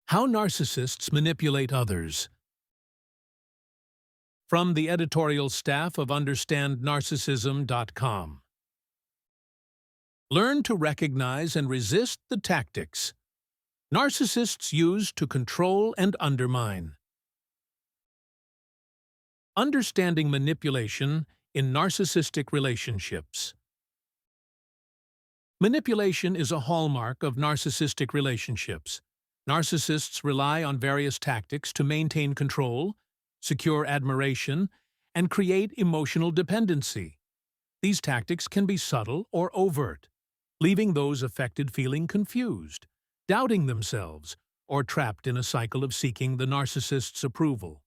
How narcissists manipulate others. From the editorial staff of understandnarcissism.com. Learn to recognize and resist the tactics narcissists use to control and undermine. Understanding manipulation in narcissistic relationships. Manipulation is a hallmark of narcissistic relationships. Narcissists rely on various tactics to maintain control, secure admiration, and create emotional dependency. These tactics can be subtle or overt, leaving those affected feeling confused, doubting themselves, or trapped in a cycle of seeking the narcissist's approval.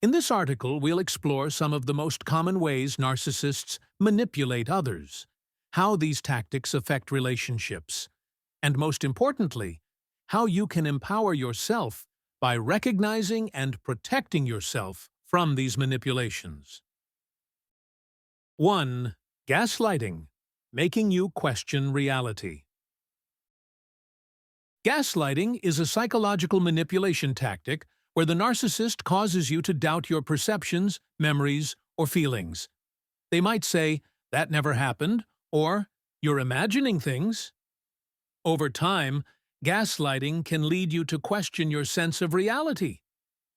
In this article, we'll explore some of the most common ways narcissists manipulate others, how these tactics affect relationships, and most importantly, how you can empower yourself by recognizing and protecting yourself from these manipulations. 1. Gaslighting, making you question reality. Gaslighting is a psychological manipulation tactic where the narcissist causes you to doubt your perceptions, memories, or feelings. They might say, "That never happened," or "You're imagining things." Over time, gaslighting can lead you to question your sense of reality,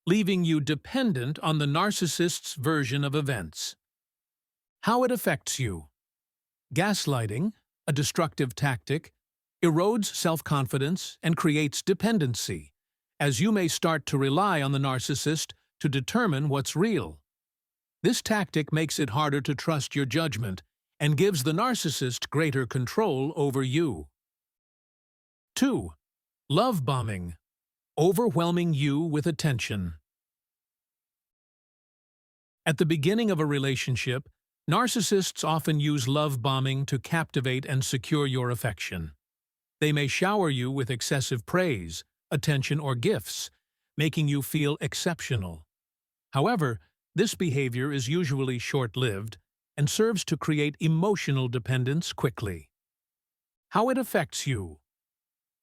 leaving you dependent on the narcissist's version of events. How it affects you. Gaslighting, a destructive tactic, erodes self-confidence and creates dependency, as you may start to rely on the narcissist to determine what's real. This tactic makes it harder to trust your judgment and gives the narcissist greater control over you. 2. Love bombing, overwhelming you with attention. At the beginning of a relationship, narcissists often use love bombing to captivate and secure your affection. They may shower you with excessive praise, attention, or gifts, making you feel exceptional. However, this behavior is usually short-lived and serves to create emotional dependence quickly. How it affects you.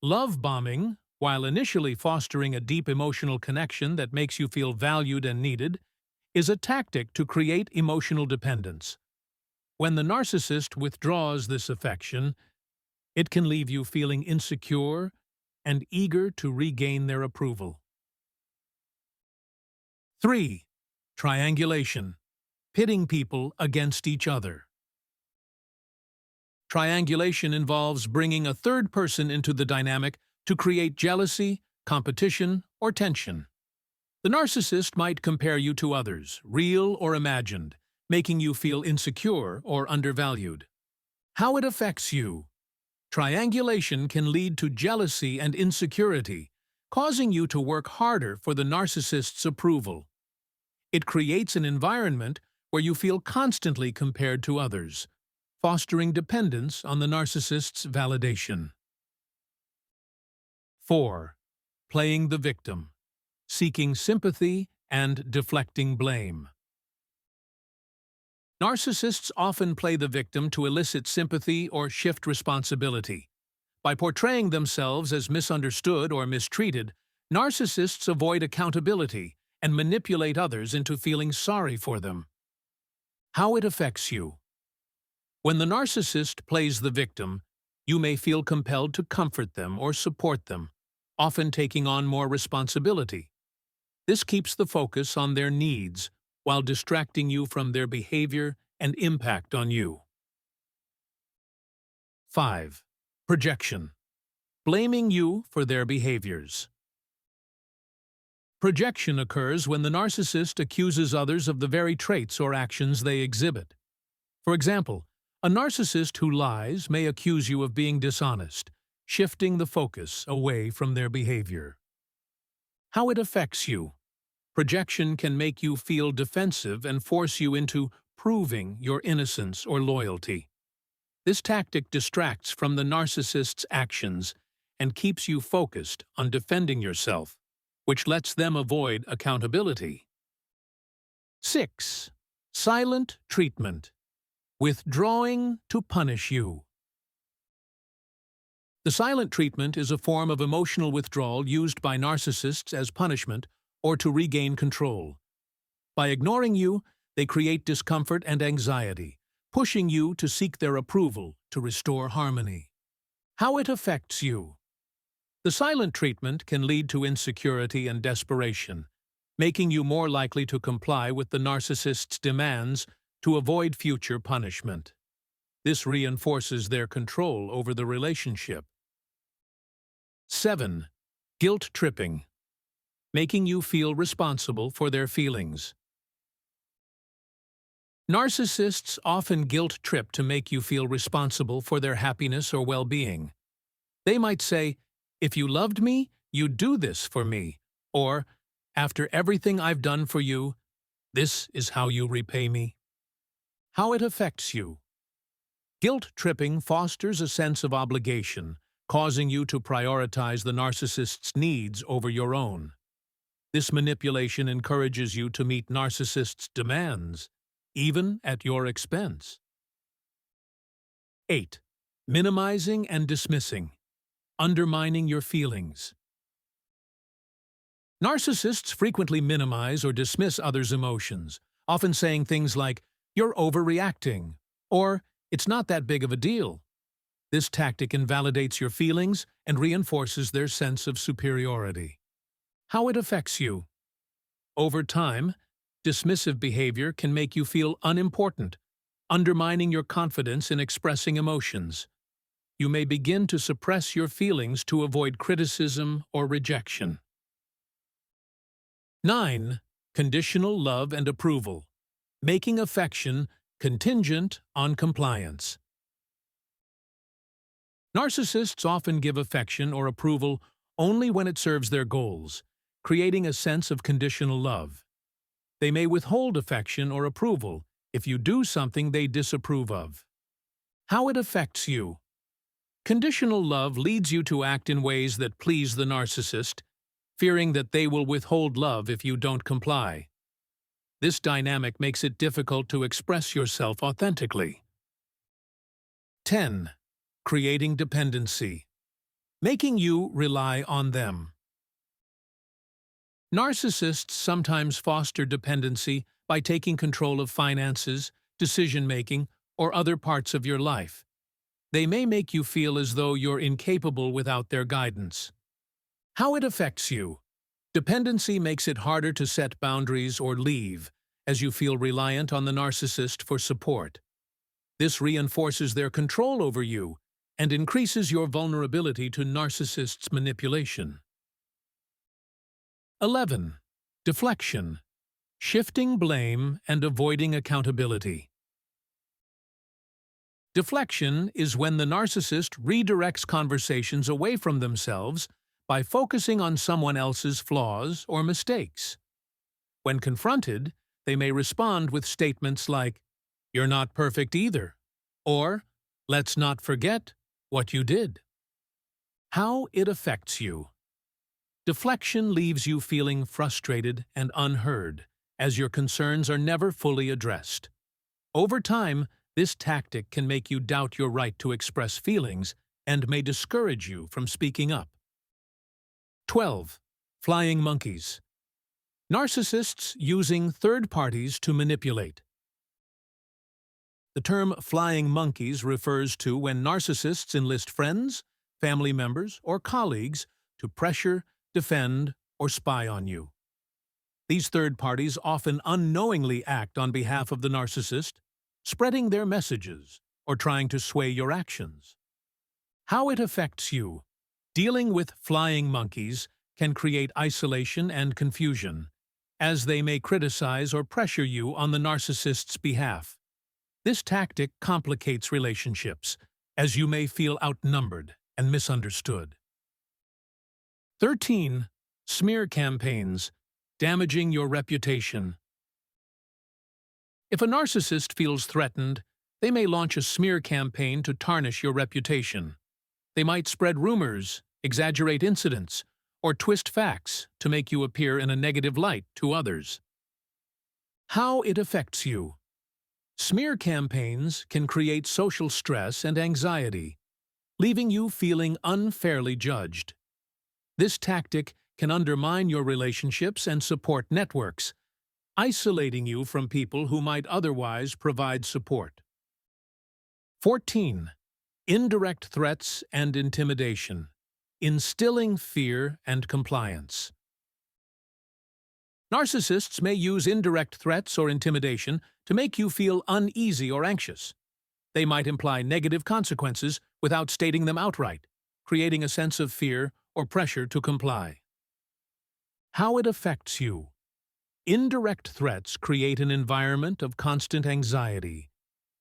Love bombing, while initially fostering a deep emotional connection that makes you feel valued and needed, is a tactic to create emotional dependence. When the narcissist withdraws this affection, it can leave you feeling insecure and eager to regain their approval. 3. Triangulation, pitting people against each other. Triangulation involves bringing a third person into the dynamic to create jealousy, competition, or tension. The narcissist might compare you to others, real or imagined, making you feel insecure or undervalued. How it affects you. Triangulation can lead to jealousy and insecurity, causing you to work harder for the narcissist's approval. It creates an environment where you feel constantly compared to others, fostering dependence on the narcissist's validation. 4. Playing the victim, seeking sympathy and deflecting blame. Narcissists often play the victim to elicit sympathy or shift responsibility. By portraying themselves as misunderstood or mistreated, narcissists avoid accountability and manipulate others into feeling sorry for them. How it affects you. When the narcissist plays the victim, you may feel compelled to comfort them or support them, often taking on more responsibility. This keeps the focus on their needs while distracting you from their behavior and impact on you. 5. Projection, blaming you for their behaviors. Projection occurs when the narcissist accuses others of the very traits or actions they exhibit. For example, a narcissist who lies may accuse you of being dishonest, shifting the focus away from their behavior. How it affects you. Projection can make you feel defensive and force you into proving your innocence or loyalty. This tactic distracts from the narcissist's actions and keeps you focused on defending yourself, which lets them avoid accountability. 6. Silent treatment, withdrawing to punish you. The silent treatment is a form of emotional withdrawal used by narcissists as punishment or to regain control. By ignoring you, they create discomfort and anxiety, pushing you to seek their approval to restore harmony. How it affects you. The silent treatment can lead to insecurity and desperation, making you more likely to comply with the narcissist's demands to avoid future punishment. This reinforces their control over the relationship. 7. Guilt tripping. Making you feel responsible for their feelings. Narcissists often guilt trip to make you feel responsible for their happiness or well-being. They might say, "If you loved me, you'd do this for me," or, "After everything I've done for you, this is how you repay me." How it affects you. Guilt tripping fosters a sense of obligation, causing you to prioritize the narcissist's needs over your own. This manipulation encourages you to meet narcissist's demands, even at your expense. 8. Minimizing and dismissing. Undermining your feelings. Narcissists frequently minimize or dismiss others' emotions, often saying things like, "You're overreacting," or "It's not that big of a deal." This tactic invalidates your feelings and reinforces their sense of superiority. How it affects you. Over time, dismissive behavior can make you feel unimportant, undermining your confidence in expressing emotions. You may begin to suppress your feelings to avoid criticism or rejection. 9. Conditional love and approval. Making affection contingent on compliance. Narcissists often give affection or approval only when it serves their goals, creating a sense of conditional love. They may withhold affection or approval if you do something they disapprove of. How it affects you. Conditional love leads you to act in ways that please the narcissist, fearing that they will withhold love if you don't comply. This dynamic makes it difficult to express yourself authentically. 10. Creating dependency. Making you rely on them. Narcissists sometimes foster dependency by taking control of finances, decision-making, or other parts of your life. They may make you feel as though you're incapable without their guidance. How it affects you. Dependency makes it harder to set boundaries or leave, as you feel reliant on the narcissist for support. This reinforces their control over you and increases your vulnerability to narcissists' manipulation. 11. Deflection. Shifting blame and avoiding accountability. Deflection is when the narcissist redirects conversations away from themselves by focusing on someone else's flaws or mistakes. When confronted, they may respond with statements like, "You're not perfect either," or "Let's not forget what you did." How it affects you. Deflection leaves you feeling frustrated and unheard, as your concerns are never fully addressed. Over time, this tactic can make you doubt your right to express feelings and may discourage you from speaking up. 12. Flying monkeys. Narcissists using third parties to manipulate. The term flying monkeys refers to when narcissists enlist friends, family members, or colleagues to pressure, defend, or spy on you. These third parties often unknowingly act on behalf of the narcissist, spreading their messages or trying to sway your actions. How it affects you. Dealing with flying monkeys can create isolation and confusion, as they may criticize or pressure you on the narcissist's behalf. This tactic complicates relationships, as you may feel outnumbered and misunderstood. 13. Smear campaigns, damaging your reputation. If a narcissist feels threatened, they may launch a smear campaign to tarnish your reputation. They might spread rumors, exaggerate incidents, or twist facts to make you appear in a negative light to others. How it affects you. Smear campaigns can create social stress and anxiety, leaving you feeling unfairly judged. This tactic can undermine your relationships and support networks, isolating you from people who might otherwise provide support. 14. Indirect threats and intimidation, instilling fear and compliance. Narcissists may use indirect threats or intimidation to make you feel uneasy or anxious. They might imply negative consequences without stating them outright, creating a sense of fear or pressure to comply. How it affects you. Indirect threats create an environment of constant anxiety,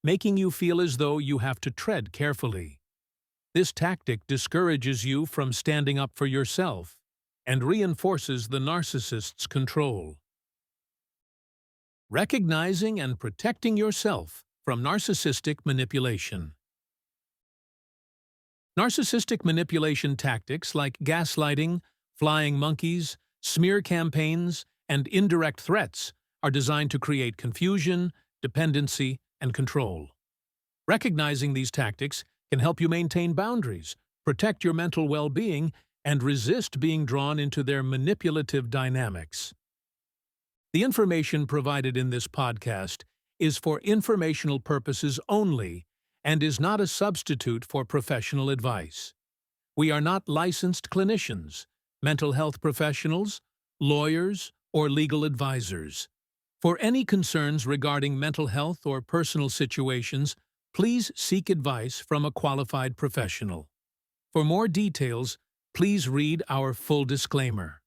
making you feel as though you have to tread carefully. This tactic discourages you from standing up for yourself and reinforces the narcissist's control. Recognizing and protecting yourself from narcissistic manipulation. Narcissistic manipulation tactics like gaslighting, flying monkeys, smear campaigns, and indirect threats are designed to create confusion, dependency, and control. Recognizing these tactics can help you maintain boundaries, protect your mental well-being, and resist being drawn into their manipulative dynamics. The information provided in this podcast is for informational purposes only and is not a substitute for professional advice. We are not licensed clinicians, mental health professionals, lawyers, or legal advisors. For any concerns regarding mental health or personal situations, please seek advice from a qualified professional. For more details, please read our full disclaimer.